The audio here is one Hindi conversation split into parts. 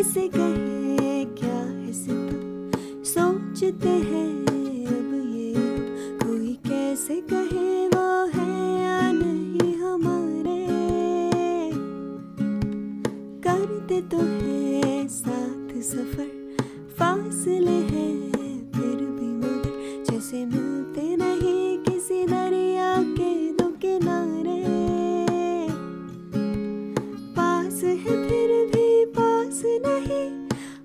कैसे कहे क्या है सितम, सोचते हैं अब ये कोई कैसे कहे वो है या नहीं हमारे। करते तो है साथ सफर, फासले हैं फिर भी मगर जैसे मिलते नहीं किसी दरिया के दो किनारे। पास है फिर भी पास नहीं,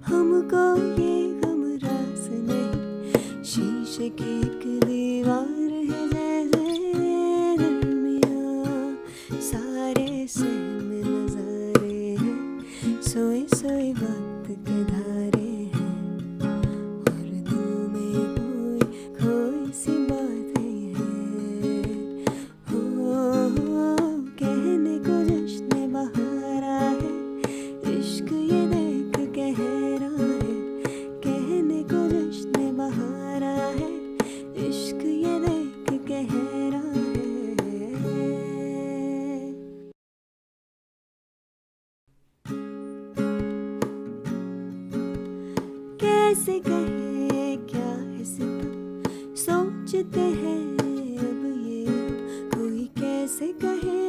हमको ये गम रास नहीं। शीशे की एक दीवार है जैसे दरमियां, सारे सहम नजारे हैं, सोए सोए वक्त के धारे हैं। और दिल में कोई खोई सी बातें हैं। हो कहने को जश्न बहारा है, इश्क ये देख गहरा है। कहने को जश्न बहारा है, इश्क ये देख गहरा है। कैसे कहे क्या है सितम, सोचते हैं अब ये कोई कैसे कहे